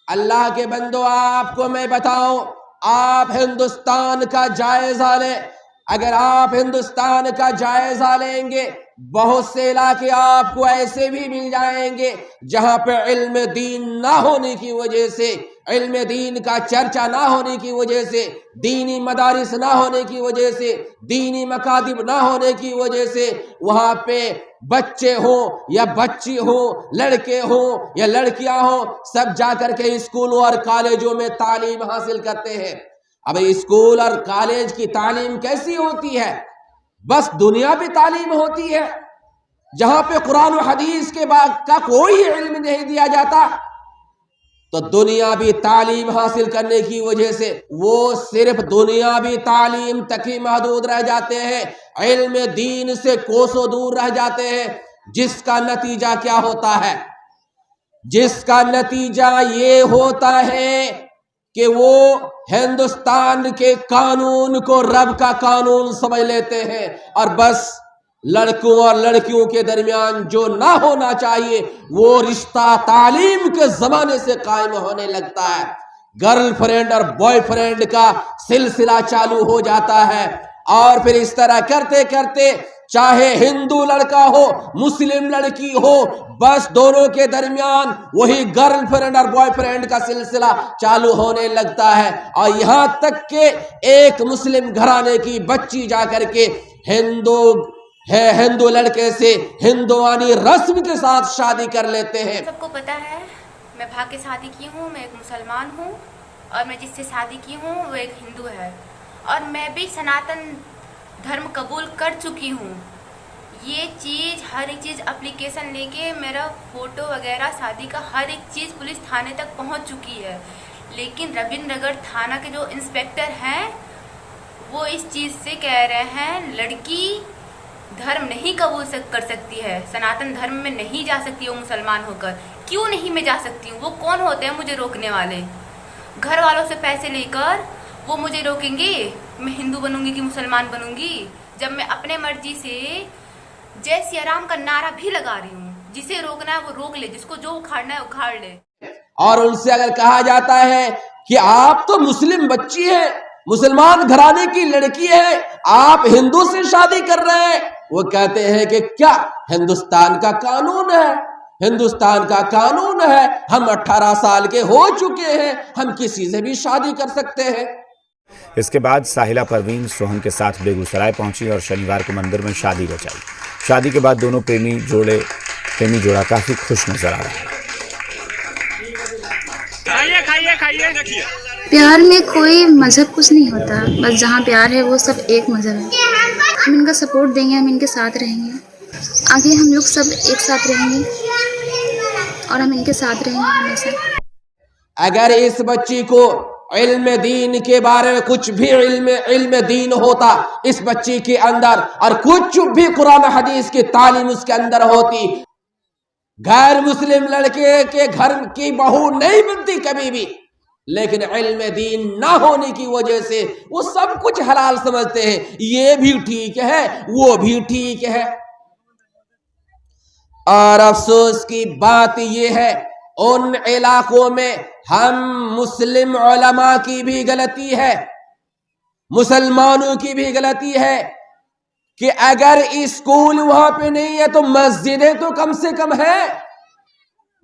اللہ کے بندو، آپ کو میں بتاؤں، آپ ہندوستان کا جائزہ لیں. اگر آپ ہندوستان کا جائزہ لیں گے، بہت سے علاقے آپ کو ایسے بھی مل جائیں گے جہاں پہ علم دین نہ ہونے کی وجہ سے، علم دین کا چرچا نہ ہونے کی وجہ سے، دینی مدارس نہ ہونے کی وجہ سے، دینی مکاتب نہ ہونے کی وجہ سے، وہاں پہ بچے ہوں یا بچی ہوں، لڑکے ہوں یا لڑکیاں ہوں، سب جا کر کے اسکولوں اور کالجوں میں تعلیم حاصل کرتے ہیں. اب اسکول اور کالج کی تعلیم کیسی ہوتی ہے؟ بس دنیاوی تعلیم ہوتی ہے جہاں پہ قرآن و حدیث کے بعد کا کوئی علم نہیں دیا جاتا. تو دنیاوی تعلیم حاصل کرنے کی وجہ سے وہ صرف دنیاوی تعلیم تک ہی محدود رہ جاتے ہیں، علم دین سے کوسوں دور رہ جاتے ہیں. جس کا نتیجہ کیا ہوتا ہے؟ جس کا نتیجہ یہ ہوتا ہے کہ وہ ہندوستان کے قانون کو رب کا قانون سمجھ لیتے ہیں، اور بس لڑکوں اور لڑکیوں کے درمیان جو نہ ہونا چاہیے وہ رشتہ تعلیم کے زمانے سے قائم ہونے لگتا ہے. گرل فرینڈ اور بوائے فرینڈ کا سلسلہ چالو ہو جاتا ہے، اور پھر اس طرح کرتے کرتے چاہے ہندو لڑکا ہو مسلم لڑکی ہو، بس دونوں کے درمیان وہی گرل فرینڈ اور بوائے فرینڈ کا سلسلہ چالو ہونے لگتا ہے. اور یہاں تک کہ ایک مسلم گھرانے کی بچی جا کر کے ہندو لڑکے سے ہندوانی رسم کے ساتھ شادی کر لیتے ہیں. سب کو پتا ہے میں بھاگ کے شادی کی ہوں، میں ایک مسلمان ہوں، اور میں جس سے شادی کی ہوں وہ ایک ہندو ہے، اور میں بھی سناتن دھرم قبول کر چکی ہوں. یہ چیز ہر ایک چیز اپلیکیشن لے کے میرا فوٹو وغیرہ شادی کا ہر ایک چیز پولیس تھانے تک پہنچ چکی ہے. لیکن ربندر نگر تھانہ کے جو انسپیکٹر ہیں وہ اس چیز سے کہہ رہے ہیں لڑکی دھرم نہیں قبول کر سکتی ہے، سناتن دھرم میں نہیں جا سکتی وہ مسلمان ہو کر. کیوں نہیں میں جا سکتی ہوں؟ وہ کون ہوتے ہیں مجھے روکنے والے؟ گھر والوں سے پیسے لے کر وہ مجھے روکیں گے میں ہندو بنوں گی کہ مسلمان بنوں گی، جب میں اپنے مرضی سے جے سی رام کا نعرہ بھی لگا رہی ہوں. جسے روکنا ہے وہ روک لے، جس کو جو اکھاڑنا ہے اکھاڑ لے. اور ان سے اگر کہا جاتا ہے کہ آپ تو مسلم بچی ہیں، مسلمان گھرانے کی لڑکی ہے، آپ ہندو سے شادی کر رہے ہیں، وہ کہتے ہیں کہ کیا ہندوستان کا قانون ہے، ہندوستان کا قانون ہے، ہم 18 سال کے ہو چکے ہیں، ہم کسی سے بھی شادی کر سکتے ہیں. اس کے بعد ساحلہ پروین سوہن کے ساتھ بیگو سرائے پہنچی اور شنیوار کو مندر میں شادی رچائی. شادی کے بعد دونوں پریمی جوڑا کافی خوش نظر آ رہا ہے. پیار میں کوئی مذہب کچھ نہیں ہوتا، بس جہاں پیار ہے وہ سب ایک مذہب ہے. ہم ان کا سپورٹ دیں گے، ہم ان کے ساتھ رہیں گے، آگے ہم لوگ سب ایک ساتھ رہیں گے اور ہم ان کے ساتھ رہیں گے ہمیشہ. اگر اس بچی کو علم دین کے بارے میں کچھ بھی علم دین ہوتا اس بچی کے اندر، اور کچھ بھی قرآن حدیث کی تعلیم اس کے اندر ہوتی، غیر مسلم لڑکے کے گھر کی بہو نہیں بنتی کبھی بھی. لیکن علم دین نہ ہونے کی وجہ سے وہ سب کچھ حلال سمجھتے ہیں، یہ بھی ٹھیک ہے وہ بھی ٹھیک ہے. اور افسوس کی بات یہ ہے ان علاقوں میں ہم مسلم علماء کی بھی غلطی ہے، مسلمانوں کی بھی غلطی ہے کہ اگر اسکول وہاں پہ نہیں ہے تو مسجدیں تو کم سے کم ہیں.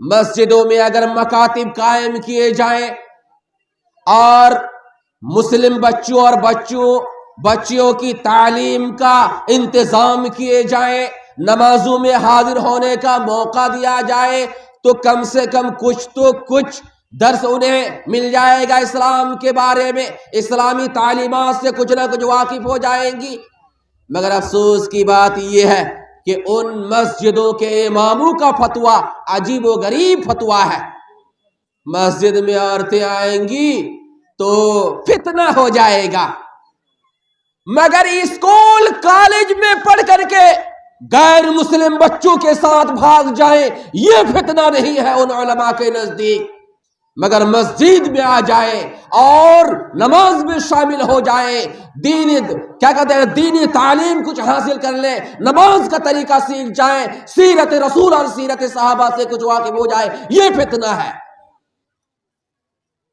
مسجدوں میں اگر مکاتب قائم کیے جائیں اور مسلم بچوں اور بچیوں کی تعلیم کا انتظام کیے جائیں، نمازوں میں حاضر ہونے کا موقع دیا جائے، تو کم سے کم کچھ درس انہیں مل جائے گا اسلام کے بارے میں، اسلامی تعلیمات سے کچھ نہ کچھ واقف ہو جائیں گی. مگر افسوس کی بات یہ ہے کہ ان مسجدوں کے اماموں کا فتویٰ عجیب و غریب فتویٰ ہے. مسجد میں عورتیں آئیں گی تو فتنہ ہو جائے گا، مگر اسکول کالج میں پڑھ کر کے غیر مسلم بچوں کے ساتھ بھاگ جائیں یہ فتنہ نہیں ہے ان علماء کے نزدیک. مگر مسجد میں آ جائیں اور نماز میں شامل ہو جائیں، دینی تعلیم کچھ حاصل کر لیں، نماز کا طریقہ سیکھ جائیں، سیرت رسول اور سیرت صحابہ سے کچھ واقف ہو جائے، یہ فتنہ ہے.